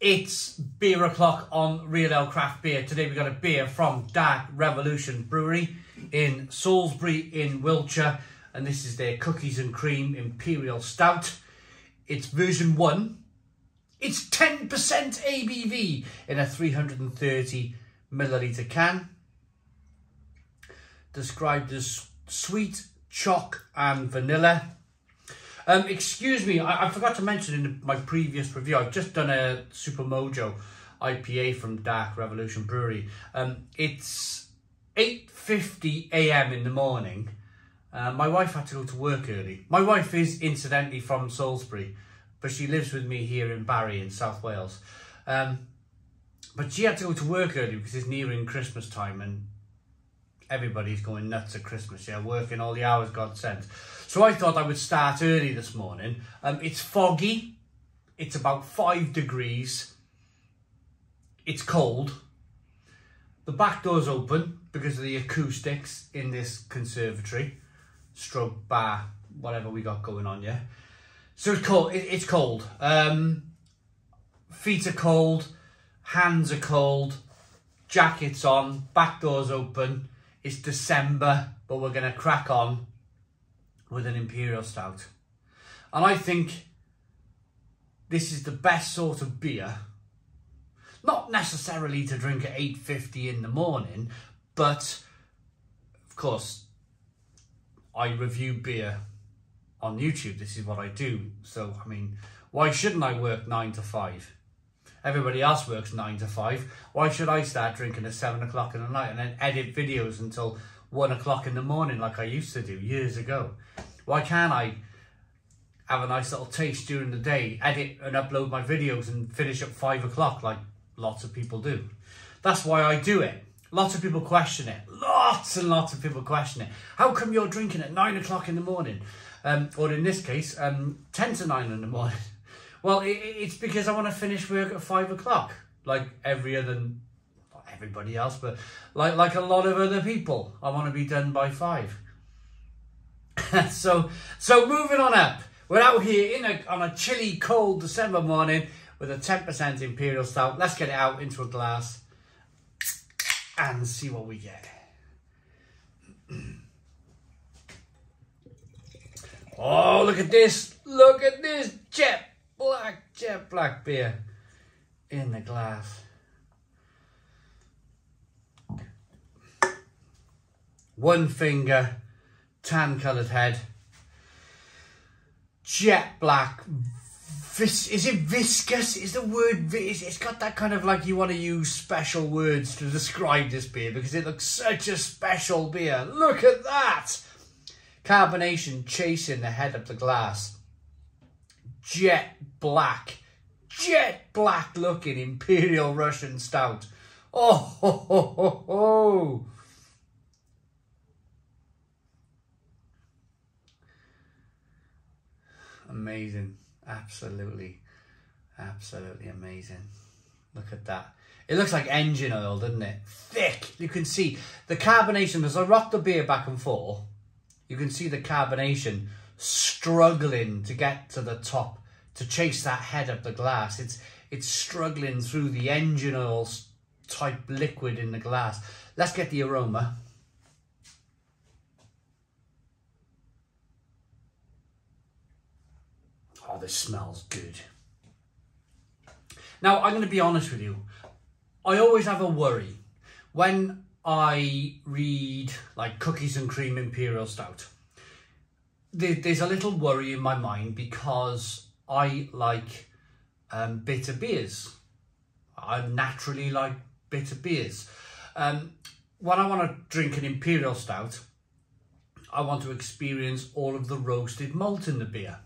It's beer o'clock on Real Ale Craft Beer. Today we got a beer from Dark Revolution Brewery in Salisbury in Wiltshire, and this is their Cookies and Cream Imperial Stout. It's version 1. It's 10% ABV in a 330 milliliter can. Described as sweet, choc and vanilla. Excuse me, I forgot to mention in my previous review, I've just done a Super Mojo IPA from Dark Revolution Brewery. It's 8:50 AM in the morning. My wife had to go to work early. My wife is incidentally from Salisbury, but she lives with me here in Barry in South Wales. But she had to go to work early because it's nearing Christmas time and everybody's going nuts at Christmas, yeah, working all the hours God sent. So I thought I would start early this morning. It's foggy. It's about 5 degrees. It's cold. The back door's open because of the acoustics in this conservatory. Stroke bar, whatever we got going on, yeah. So it's cold. It's cold. Feet are cold. Hands are cold. Jacket's on. Back door's open. It's December, but we're going to crack on with an Imperial Stout. And I think this is the best sort of beer. Not necessarily to drink at 8:50 in the morning, but of course, I review beer on YouTube. This is what I do. So, I mean, why shouldn't I work 9 to 5? Everybody else works 9 to 5. Why should I start drinking at 7 o'clock in the night and then edit videos until 1 o'clock in the morning like I used to do years ago? Why can't I have a nice little taste during the day, edit and upload my videos and finish at 5 o'clock like lots of people do? That's why I do it. Lots of people question it. Lots and lots of people question it. How come you're drinking at 9 o'clock in the morning? Or in this case, 10 to 9 in the morning. Well, it's because I want to finish work at 5 o'clock, like not everybody else, but like a lot of other people. I want to be done by 5. so moving on up. We're out here on a chilly, cold December morning with a 10% Imperial Stout. Let's get it out into a glass and see what we get. Oh, look at this. Look at this jet black beer in the glass. One finger, tan coloured head. Jet black. Is it viscous? Is the word it's got that kind of like you want to use special words to describe this beer because it looks such a special beer. Look at that. Carbonation chasing the head of the glass. Jet black looking Imperial Russian Stout. Oh, ho, ho, ho, ho. Amazing. Absolutely amazing. Look at that. It looks like engine oil, doesn't it? Thick. You can see the carbonation as I rock the beer back and forth. You can see the carbonation struggling to get to the top, to chase that head up the glass. It's struggling through the engine oil type liquid in the glass. Let's get the aroma. Oh, this smells good. Now, I'm going to be honest with you. I always have a worry when I read like Cookies and Cream Imperial Stout. There's a little worry in my mind because I like bitter beers. I naturally like bitter beers. When I want to drink an Imperial Stout, I want to experience all of the roasted malt in the beer.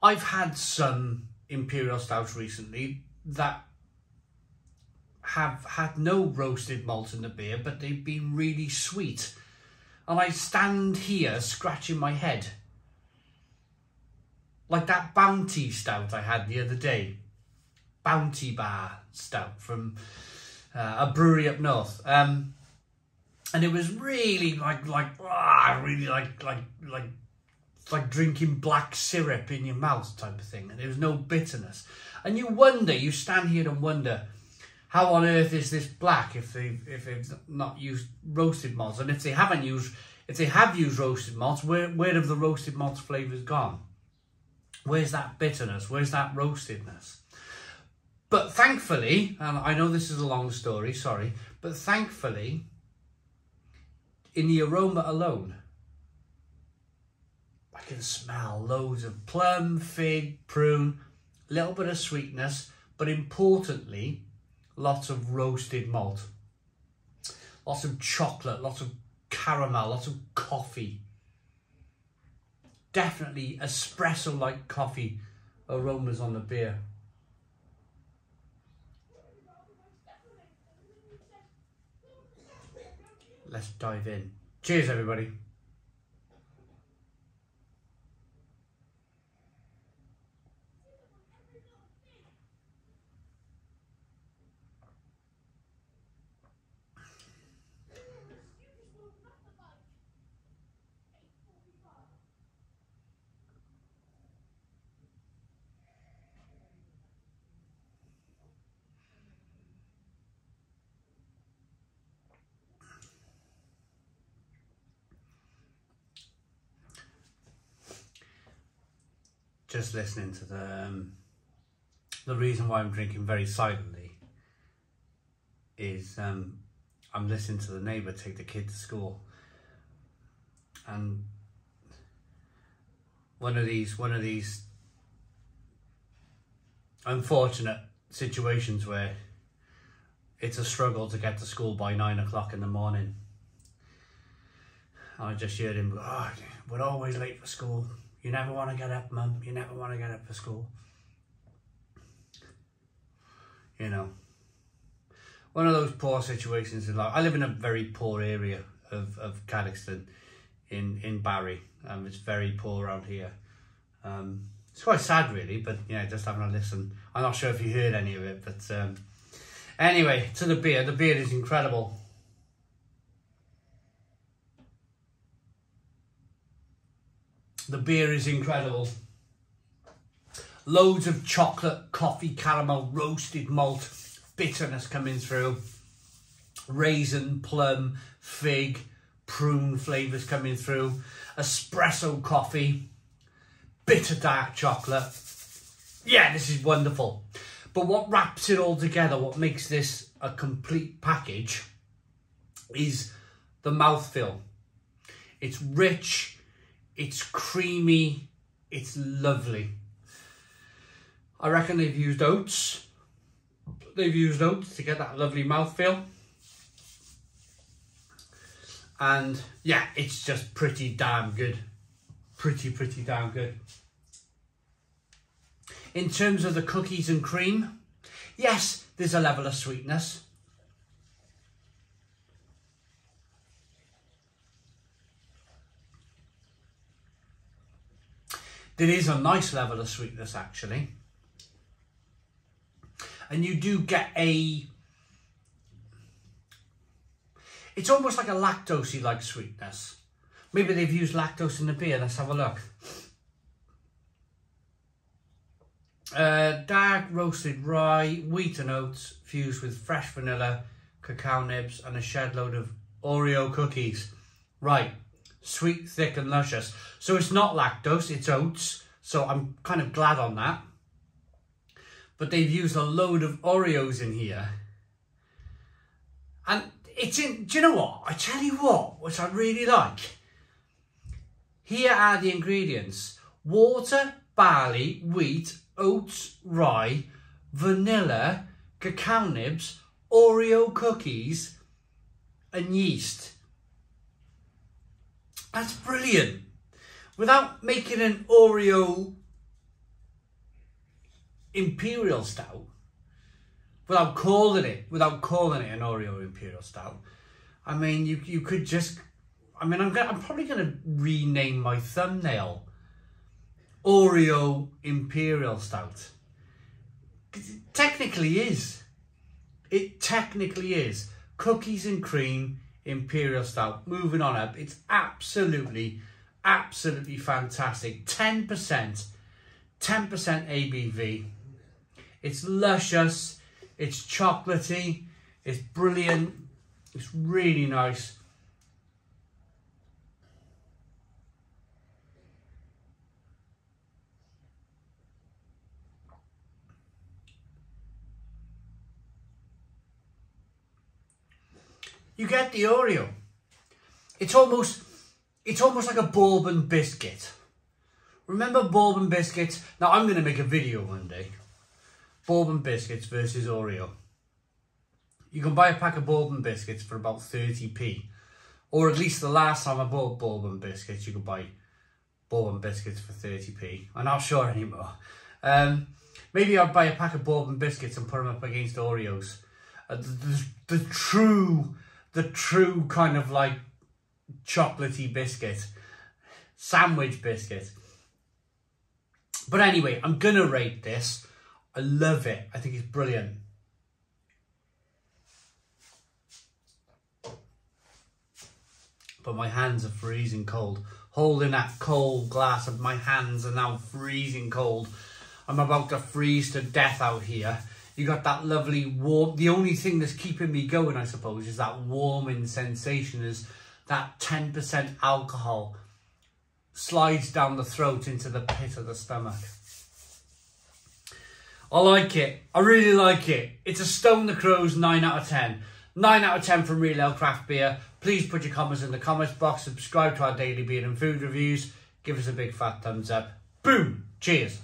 I've had some Imperial Stouts recently that have had no roasted malt in the beer, but they've been really sweet. And I stand here scratching my head. Like that Bounty Stout I had the other day. Bounty Bar Stout from a brewery up north. And it was really like It's like drinking black syrup in your mouth type of thing. And there's no bitterness. And you wonder, you stand here and wonder, how on earth is this black if they've not used roasted malts? And if they have used roasted malts, where have the roasted malts flavours gone? Where's that bitterness? Where's that roastedness? But thankfully, and I know this is a long story, sorry, but thankfully, in the aroma alone, I can smell loads of plum, fig, prune, a little bit of sweetness, but importantly, lots of roasted malt, lots of chocolate, lots of caramel, lots of coffee. Definitely espresso-like coffee aromas on the beer. Let's dive in. Cheers, everybody. Just listening to the reason why I'm drinking very silently is I'm listening to the neighbour take the kid to school, and one of these unfortunate situations where it's a struggle to get to school by 9 o'clock in the morning. And I just heard him go, "Oh, we're always late for school. You never want to get up, Mum. You never want to get up for school." You know, one of those poor situations in life. I live in a very poor area of Caddiston in Barry. It's very poor around here. It's quite sad, really, but yeah, just having a listen. I'm not sure if you heard any of it, but anyway, to the beer. The beer is incredible. The beer is incredible. Loads of chocolate, coffee, caramel, roasted malt, bitterness coming through. Raisin, plum, fig, prune flavours coming through. Espresso coffee, bitter dark chocolate. Yeah, this is wonderful. But what wraps it all together, what makes this a complete package, is the mouthfeel. It's rich. It's creamy, it's lovely. I reckon they've used oats. They've used oats to get that lovely mouthfeel. And yeah, it's just pretty damn good. Pretty damn good. In terms of the cookies and cream, yes, there's a level of sweetness. There is a nice level of sweetness, actually. And you do get it's almost like a lactosey like sweetness. Maybe they've used lactose in the beer. Let's have a look. Dark roasted rye, wheat and oats fused with fresh vanilla, cacao nibs and a shed load of Oreo cookies. Right. Sweet, thick and luscious. So it's not lactose, it's oats. So I'm kind of glad on that. But they've used a load of Oreos in here. And it's in, do you know what? I tell you what, which I really like. Here are the ingredients. Water, barley, wheat, oats, rye, vanilla, cacao nibs, Oreo cookies and yeast. That's brilliant. Without making an Oreo Imperial Stout, without calling it an Oreo Imperial Stout, I mean, you could just, I mean, I'm probably going to rename my thumbnail Oreo Imperial Stout. It technically is. It technically is. Cookies and cream Imperial Stout. Moving on up. It's absolutely absolutely fantastic. 10% ABV. It's luscious, it's chocolatey, it's brilliant, it's really nice. You get the Oreo. It's almost like a bourbon biscuit. Remember bourbon biscuits? Now I'm going to make a video one day. Bourbon biscuits versus Oreo. You can buy a pack of bourbon biscuits for about 30p. Or at least the last time I bought bourbon biscuits, you could buy bourbon biscuits for 30p. I'm not sure anymore. Maybe I'd buy a pack of bourbon biscuits and put them up against Oreos. The true kind of like chocolatey biscuit, sandwich biscuit. But anyway, I'm gonna rate this. I love it. I think it's brilliant. But my hands are freezing cold. Holding that cold glass, of my hands are now freezing cold. I'm about to freeze to death out here. You got that lovely warm, the only thing that's keeping me going, I suppose, is that warming sensation, is that 10% alcohol slides down the throat into the pit of the stomach. I like it. I really like it. It's a Stone the Crows 9 out of 10. 9 out of 10 from Real Ale Craft Beer. Please put your comments in the comments box. Subscribe to our daily beer and food reviews. Give us a big fat thumbs up. Boom. Cheers.